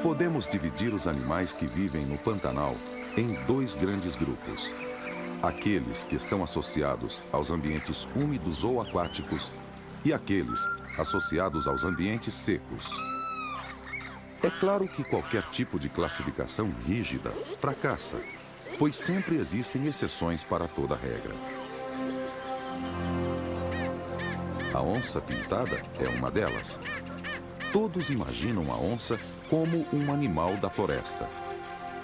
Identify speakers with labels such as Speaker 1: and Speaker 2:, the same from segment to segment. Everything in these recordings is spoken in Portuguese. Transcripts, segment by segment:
Speaker 1: Podemos dividir os animais que vivem no Pantanal em dois grandes grupos. Aqueles que estão associados aos ambientes úmidos ou aquáticos e aqueles associados aos ambientes secos. É claro que qualquer tipo de classificação rígida fracassa, pois sempre existem exceções para toda regra. A onça-pintada é uma delas. Todos imaginam a onça como um animal da floresta.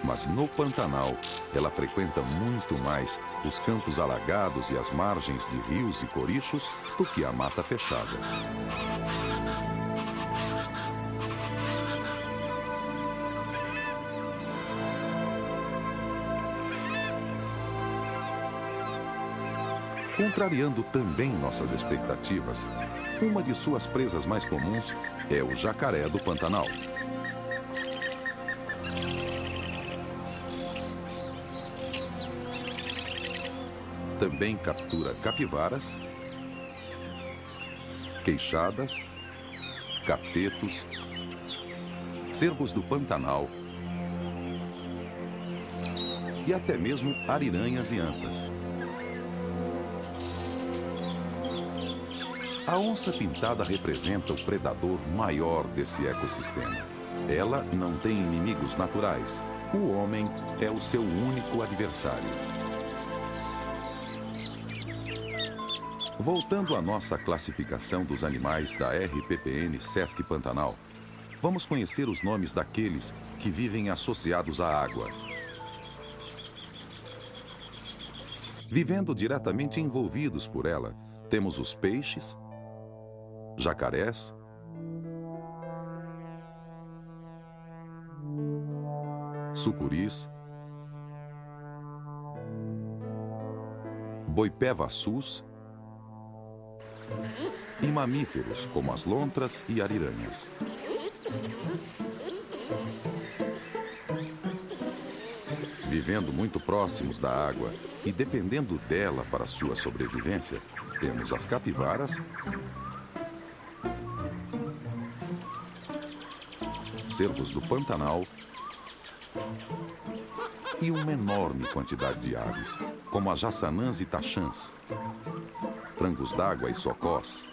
Speaker 1: Mas no Pantanal, ela frequenta muito mais os campos alagados e as margens de rios e corichos do que a mata fechada. Contrariando também nossas expectativas, uma de suas presas mais comuns é o jacaré do Pantanal. Também captura capivaras, queixadas, catetos, cervos do Pantanal e até mesmo ariranhas e antas. A onça-pintada representa o predador maior desse ecossistema. Ela não tem inimigos naturais. O homem é o seu único adversário. Voltando à nossa classificação dos animais da RPPN Sesc Pantanal, vamos conhecer os nomes daqueles que vivem associados à água. Vivendo diretamente envolvidos por ela, temos os peixes, jacarés, sucuris, boipé-vassus e mamíferos como as lontras e ariranhas. Vivendo muito próximos da água e dependendo dela para sua sobrevivência, temos as capivaras, cervos do Pantanal e uma enorme quantidade de aves, como as jaçanãs e taxãs, frangos d'água e socós,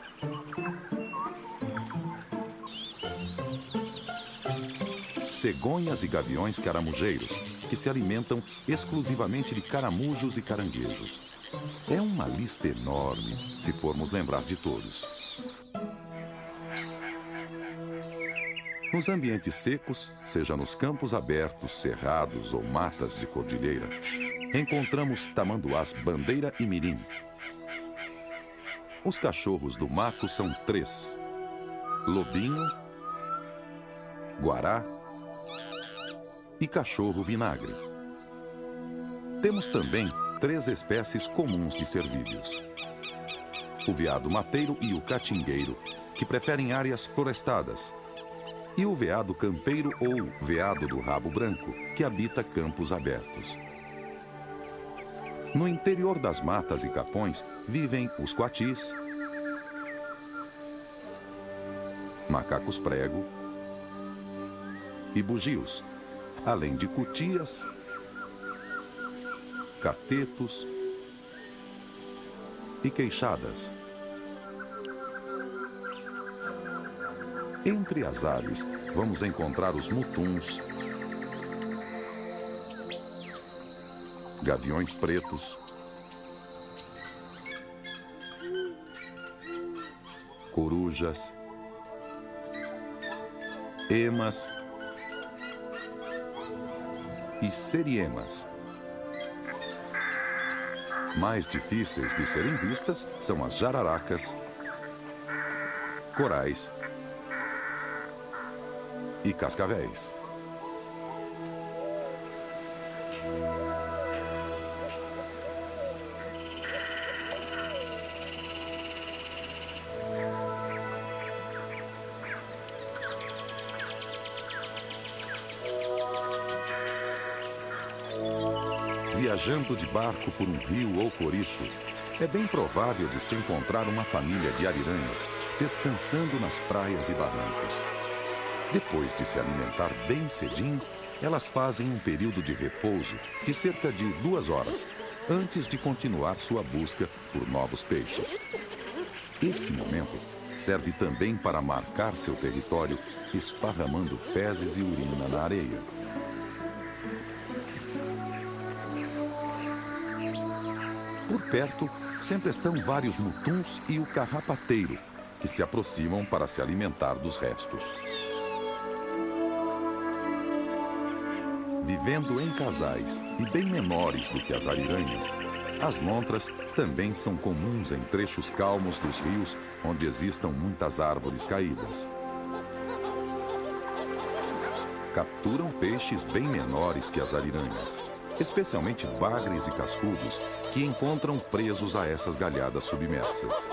Speaker 1: cegonhas e gaviões caramujeiros, que se alimentam exclusivamente de caramujos e caranguejos. É uma lista enorme, se formos lembrar de todos. Nos ambientes secos, seja nos campos abertos, cerrados ou matas de cordilheira, encontramos tamanduás bandeira e mirim. Os cachorros do mato são 3: lobinho, guará e cachorro vinagre. Temos também 3 espécies comuns de cervídeos: o veado mateiro e o catingueiro, que preferem áreas florestadas, e o veado campeiro ou veado do rabo branco, que habita campos abertos. No interior das matas e capões vivem os coatis, macacos prego e bugios, além de cutias, catetos e queixadas. Entre as aves, vamos encontrar os mutuns, gaviões pretos, corujas, emas e seriemas. Mais difíceis de serem vistas são as jararacas, corais e cascavéis. Viajando de barco por um rio ou coricho, é bem provável de se encontrar uma família de ariranhas descansando nas praias e barrancos. Depois de se alimentar bem cedinho, elas fazem um período de repouso de cerca de 2 horas, antes de continuar sua busca por novos peixes. Esse momento serve também para marcar seu território, esparramando fezes e urina na areia. Por perto, sempre estão vários mutuns e o carrapateiro, que se aproximam para se alimentar dos restos. Vivendo em casais e bem menores do que as ariranhas, as lontras também são comuns em trechos calmos dos rios onde existam muitas árvores caídas. Capturam peixes bem menores que as ariranhas, especialmente bagres e cascudos, que encontram presos a essas galhadas submersas.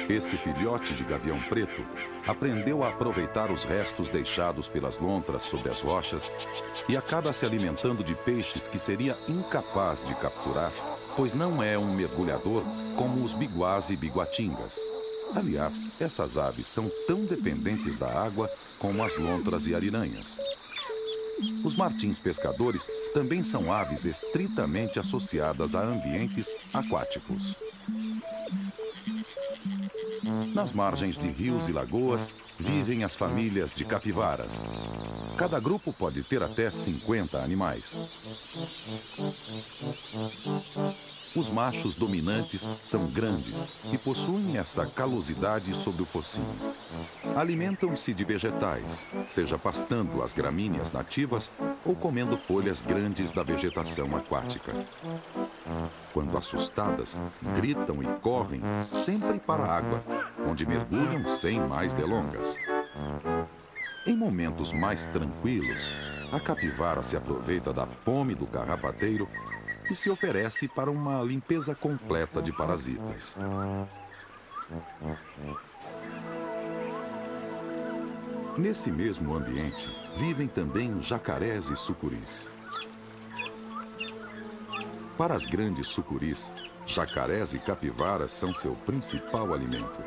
Speaker 1: Esse filhote de gavião preto aprendeu a aproveitar os restos deixados pelas lontras sobre as rochas e acaba se alimentando de peixes que seria incapaz de capturar, pois não é um mergulhador como os biguás e biguatingas. Aliás, essas aves são tão dependentes da água como as lontras e ariranhas. Os martins pescadores também são aves estritamente associadas a ambientes aquáticos. Nas margens de rios e lagoas vivem as famílias de capivaras. Cada grupo pode ter até 50 animais. Os machos dominantes são grandes e possuem essa calosidade sobre o focinho. Alimentam-se de vegetais, seja pastando as gramíneas nativas ou comendo folhas grandes da vegetação aquática. Quando assustadas, gritam e correm sempre para a água, onde mergulham sem mais delongas. Em momentos mais tranquilos, a capivara se aproveita da fome do carrapateiro e se oferece para uma limpeza completa de parasitas. Nesse mesmo ambiente, vivem também os jacarés e sucuris. Para as grandes sucuris, jacarés e capivaras são seu principal alimento.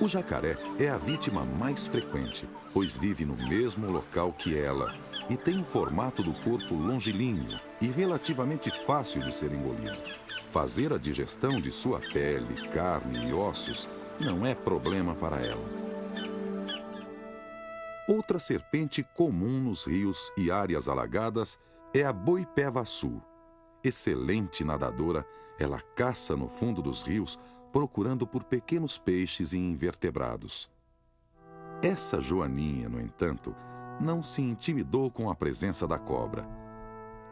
Speaker 1: O jacaré é a vítima mais frequente, pois vive no mesmo local que ela e tem o formato do corpo longilíneo e relativamente fácil de ser engolido. Fazer a digestão de sua pele, carne e ossos não é problema para ela. Outra serpente comum nos rios e áreas alagadas é a boipé-vassu. Excelente nadadora, ela caça no fundo dos rios procurando por pequenos peixes e invertebrados. Essa joaninha, no entanto, não se intimidou com a presença da cobra.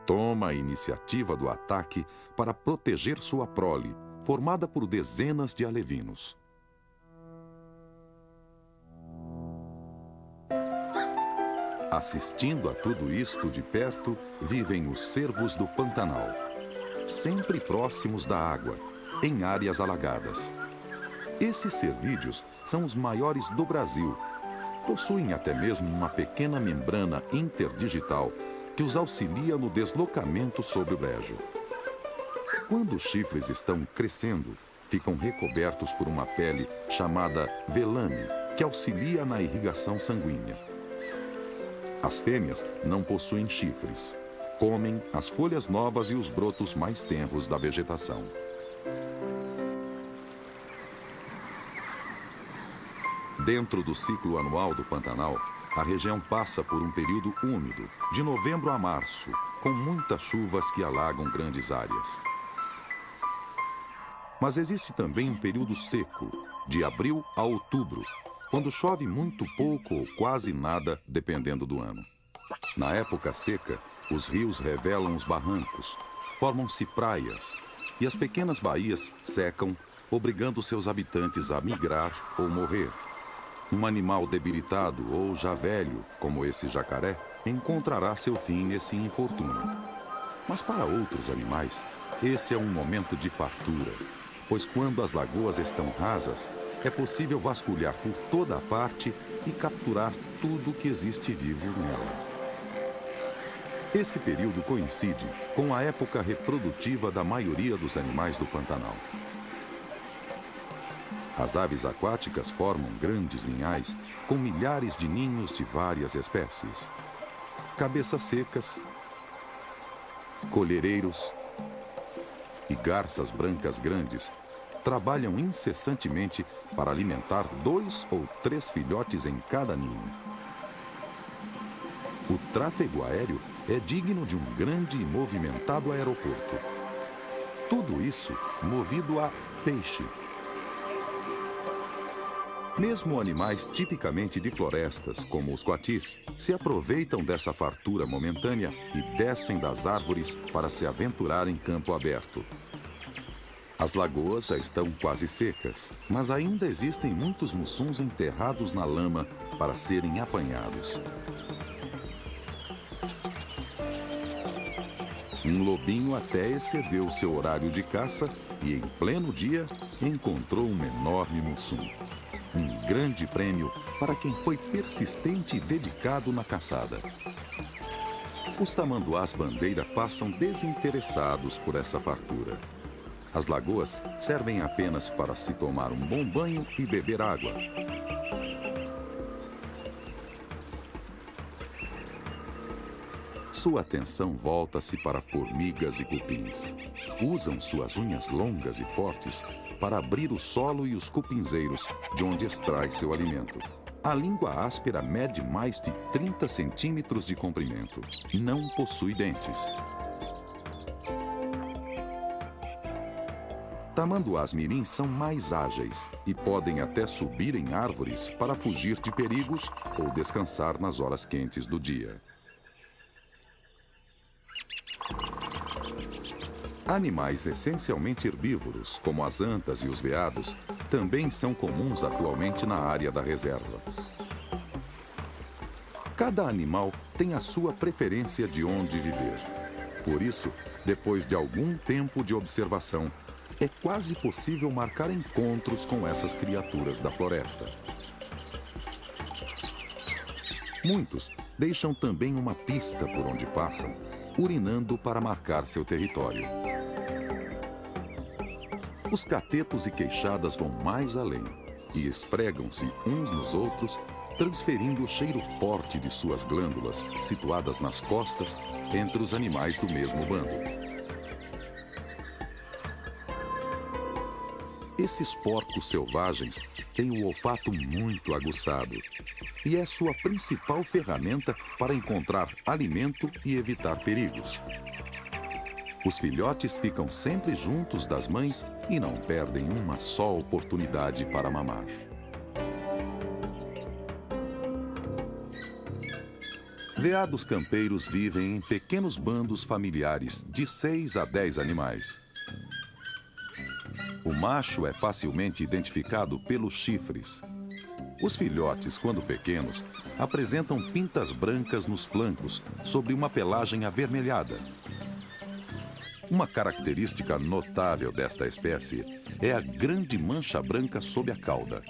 Speaker 1: Toma a iniciativa do ataque para proteger sua prole, formada por dezenas de alevinos. Assistindo a tudo isto de perto, vivem os cervos do Pantanal, sempre próximos da água, em áreas alagadas. Esses cervídeos são os maiores do Brasil. Possuem até mesmo uma pequena membrana interdigital que os auxilia no deslocamento sobre o brejo. Quando os chifres estão crescendo, ficam recobertos por uma pele chamada velame, que auxilia na irrigação sanguínea. As fêmeas não possuem chifres. Comem as folhas novas e os brotos mais tenros da vegetação. Dentro do ciclo anual do Pantanal, a região passa por um período úmido, de novembro a março, com muitas chuvas que alagam grandes áreas. Mas existe também um período seco, de abril a outubro, quando chove muito pouco ou quase nada, dependendo do ano. Na época seca, os rios revelam os barrancos, formam-se praias, e as pequenas baías secam, obrigando seus habitantes a migrar ou morrer. Um animal debilitado ou já velho, como esse jacaré, encontrará seu fim nesse infortúnio. Mas para outros animais, esse é um momento de fartura, pois quando as lagoas estão rasas, é possível vasculhar por toda a parte e capturar tudo que existe vivo nela. Esse período coincide com a época reprodutiva da maioria dos animais do Pantanal. As aves aquáticas formam grandes linhais com milhares de ninhos de várias espécies. Cabeças secas, colhereiros e garças brancas grandes trabalham incessantemente para alimentar 2 ou 3 filhotes em cada ninho. O tráfego aéreo é digno de um grande e movimentado aeroporto. Tudo isso movido a peixe. Mesmo animais tipicamente de florestas, como os coatis, se aproveitam dessa fartura momentânea e descem das árvores para se aventurar em campo aberto. As lagoas já estão quase secas, mas ainda existem muitos mussuns enterrados na lama para serem apanhados. Um lobinho até excedeu seu horário de caça e, em pleno dia, encontrou um enorme mussum. Um grande prêmio para quem foi persistente e dedicado na caçada. Os tamanduás bandeira passam desinteressados por essa fartura. As lagoas servem apenas para se tomar um bom banho e beber água. Sua atenção volta-se para formigas e cupins. Usam suas unhas longas e fortes para abrir o solo e os cupinzeiros, de onde extrai seu alimento. A língua áspera mede mais de 30 centímetros de comprimento. Não possui dentes. Tamanduás mirins são mais ágeis e podem até subir em árvores para fugir de perigos ou descansar nas horas quentes do dia. Animais essencialmente herbívoros, como as antas e os veados, também são comuns atualmente na área da reserva. Cada animal tem a sua preferência de onde viver. Por isso, depois de algum tempo de observação, é quase possível marcar encontros com essas criaturas da floresta. Muitos deixam também uma pista por onde passam, urinando para marcar seu território. Os catetos e queixadas vão mais além e esfregam-se uns nos outros, transferindo o cheiro forte de suas glândulas, situadas nas costas, entre os animais do mesmo bando. Esses porcos selvagens têm o olfato muito aguçado e é sua principal ferramenta para encontrar alimento e evitar perigos. Os filhotes ficam sempre juntos das mães e não perdem uma só oportunidade para mamar. Veados campeiros vivem em pequenos bandos familiares de 6 a 10 animais. O macho é facilmente identificado pelos chifres. Os filhotes, quando pequenos, apresentam pintas brancas nos flancos sobre uma pelagem avermelhada. Uma característica notável desta espécie é a grande mancha branca sob a cauda.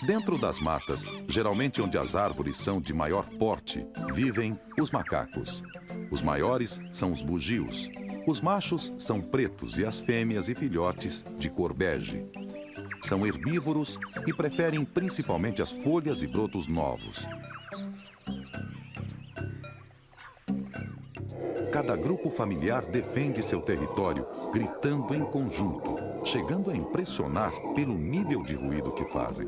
Speaker 1: Dentro das matas, geralmente onde as árvores são de maior porte, vivem os macacos. Os maiores são os bugios. Os machos são pretos e as fêmeas e filhotes de cor bege. São herbívoros e preferem principalmente as folhas e brotos novos. Cada grupo familiar defende seu território, gritando em conjunto, chegando a impressionar pelo nível de ruído que fazem.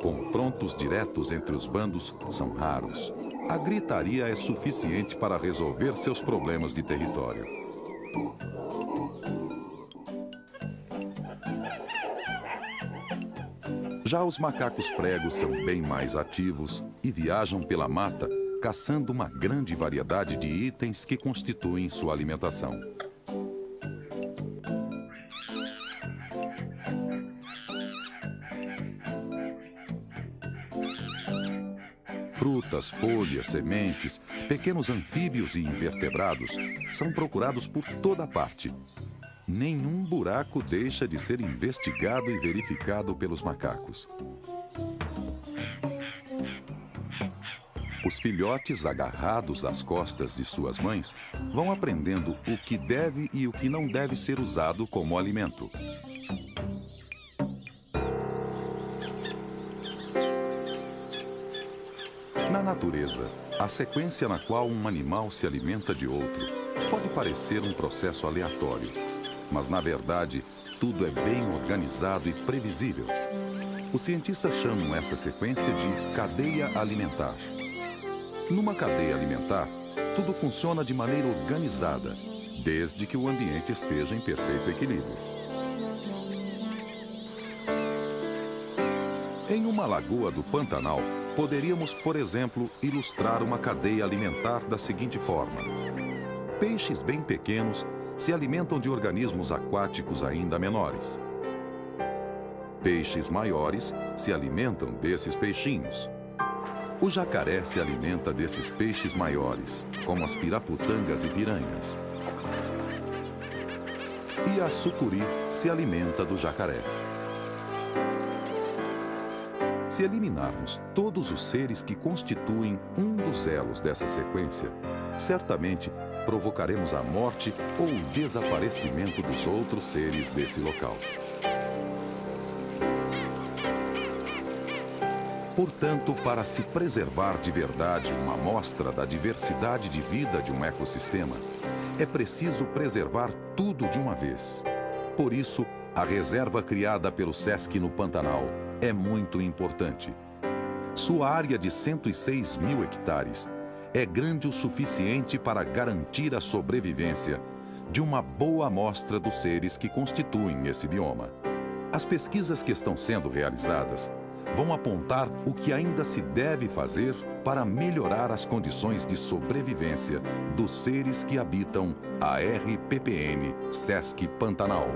Speaker 1: Confrontos diretos entre os bandos são raros. A gritaria é suficiente para resolver seus problemas de território. Já os macacos pregos são bem mais ativos e viajam pela mata, caçando uma grande variedade de itens que constituem sua alimentação. Frutas, folhas, sementes, pequenos anfíbios e invertebrados são procurados por toda parte. Nenhum buraco deixa de ser investigado e verificado pelos macacos. Os filhotes, agarrados às costas de suas mães, vão aprendendo o que deve e o que não deve ser usado como alimento. Na natureza, a sequência na qual um animal se alimenta de outro pode parecer um processo aleatório, mas na verdade, tudo é bem organizado e previsível. Os cientistas chamam essa sequência de cadeia alimentar. Numa cadeia alimentar, tudo funciona de maneira organizada, desde que o ambiente esteja em perfeito equilíbrio. Em uma lagoa do Pantanal, poderíamos, por exemplo, ilustrar uma cadeia alimentar da seguinte forma. Peixes bem pequenos se alimentam de organismos aquáticos ainda menores. Peixes maiores se alimentam desses peixinhos. O jacaré se alimenta desses peixes maiores, como as piraputangas e piranhas. E a sucuri se alimenta do jacaré. Se eliminarmos todos os seres que constituem um dos elos dessa sequência, certamente provocaremos a morte ou o desaparecimento dos outros seres desse local. Portanto, para se preservar de verdade uma amostra da diversidade de vida de um ecossistema, é preciso preservar tudo de uma vez. Por isso, a reserva criada pelo SESC no Pantanal é muito importante. Sua área de 106 mil hectares é grande o suficiente para garantir a sobrevivência de uma boa amostra dos seres que constituem esse bioma. As pesquisas que estão sendo realizadas vão apontar o que ainda se deve fazer para melhorar as condições de sobrevivência dos seres que habitam a RPPN SESC Pantanal.